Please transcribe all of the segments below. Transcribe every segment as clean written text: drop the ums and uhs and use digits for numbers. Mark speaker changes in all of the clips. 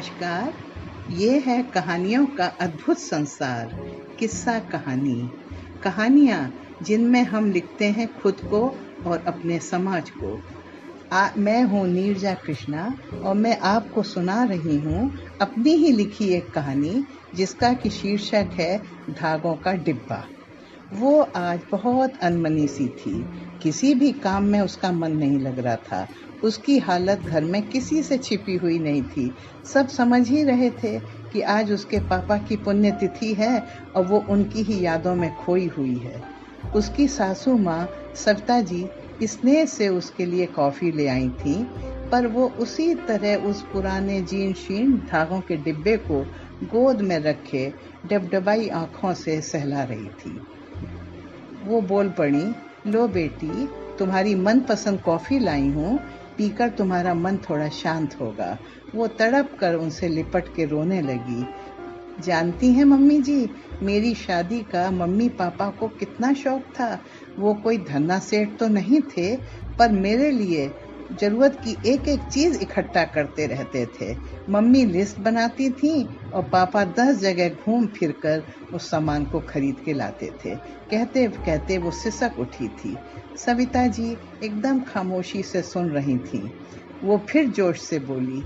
Speaker 1: नमस्कार। ये है कहानियों का अद्भुत संसार। किस्सा कहानी, कहानियाँ जिनमें हम लिखते हैं खुद को और अपने समाज को। मैं हूँ नीरजा कृष्णा और मैं आपको सुना रही हूँ अपनी ही लिखी एक कहानी जिसका कि शीर्षक है धागों का डिब्बा। वो आज बहुत अनमनी सी थी। किसी भी काम में उसका मन नहीं लग रहा था। उसकी हालत घर में किसी से छिपी हुई नहीं थी। सब समझ ही रहे थे कि आज उसके पापा की पुण्यतिथि है और वो उनकी ही यादों में खोई हुई है। उसकी सासू माँ सविता जी स्नेह से उसके लिए कॉफी ले आई थी, पर वो उसी तरह उस पुराने जीर्ण शीर्ण धागों के डिब्बे को गोद में रखे डबडबाई आंखों से सहला रही थी। वो बोल पड़ी, लो बेटी, तुम्हारी मनपसंद कॉफी लाई हूँ, पीकर तुम्हारा मन थोड़ा शांत होगा। वो तड़प कर उनसे लिपट के रोने लगी। जानती हैं मम्मी जी, मेरी शादी का मम्मी पापा को कितना शौक था। वो कोई धन्ना सेठ तो नहीं थे, पर मेरे लिए जरूरत की एक एक चीज इकट्ठा करते रहते थे। मम्मी लिस्ट बनाती थी और पापा 10 जगह घूम फिर कर उस सामान को खरीद के लाते थे। कहते कहते वो सिसक उठी थी। सविता जी एकदम खामोशी से सुन रही थी। वो फिर जोश से बोली,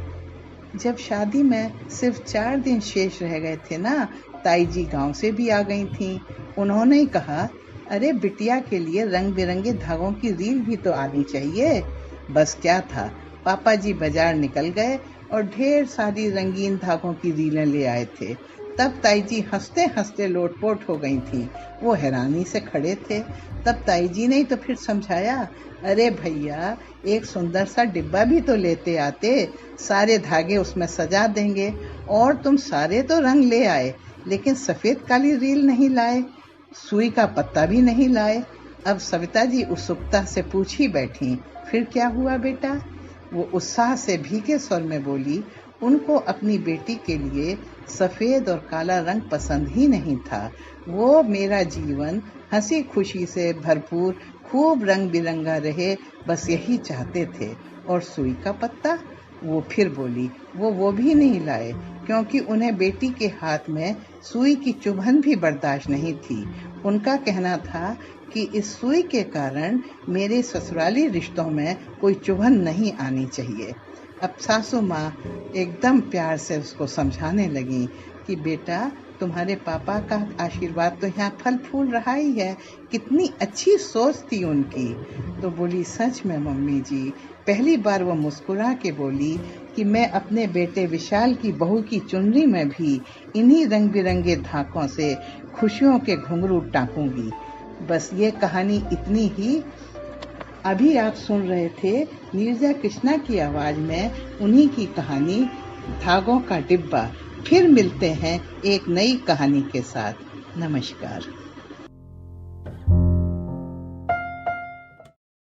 Speaker 1: जब शादी में सिर्फ 4 दिन शेष रह गए थे ना, ताई जी गांव से भी आ गई थी। उन्होंने ही कहा, अरे बिटिया के लिए रंग बिरंगे धागों की रील भी तो आनी चाहिए। बस क्या था, पापा जी बाजार निकल गए और ढेर सारी रंगीन धागों की रीलें ले आए थे। तब ताई जी हंसते हंसते लोटपोट हो गई थी। वो हैरानी से खड़े थे। तब ताई जी ने तो फिर समझाया, अरे भैया, एक सुंदर सा डिब्बा भी तो लेते आते, सारे धागे उसमें सजा देंगे। और तुम सारे तो रंग ले आए, लेकिन सफेद काली रील नहीं लाए, सुई का पत्ता भी नहीं लाए। अब सविता जी उत्सुकता से पूछ ही बैठी, फिर क्या हुआ बेटा? वो उत्साह से भीगे स्वर में बोली, उनको अपनी बेटी के लिए सफेद और काला रंग पसंद ही नहीं था। वो मेरा जीवन हंसी खुशी से भरपूर खूब रंग बिरंगा रहे, बस यही चाहते थे। और सुई का पत्ता? वो फिर बोली, वो भी नहीं लाए, क्योंकि उन्हें बेटी के हाथ में सुई की चुभन भी बर्दाश्त नहीं थी। उनका कहना था कि इस सुई के कारण मेरे ससुराली रिश्तों में कोई चुभन नहीं आनी चाहिए। अब सासू माँ एकदम प्यार से उसको समझाने लगी कि बेटा, तुम्हारे पापा का आशीर्वाद तो यहाँ फल फूल रहा ही है। कितनी अच्छी सोच थी उनकी। तो बोली, सच में मम्मी जी। पहली बार वो मुस्कुरा के बोली कि मैं अपने बेटे विशाल की बहू की चुनरी में भी इन्हीं रंग बिरंगे धागों से खुशियों के घुंघरू टांकूंगी। बस ये कहानी इतनी ही। अभी आप सुन रहे थे नीरजा कृष्णा की आवाज में उन्हीं की कहानी धागों का डिब्बा। फिर मिलते हैं एक नई कहानी के साथ। नमस्कार।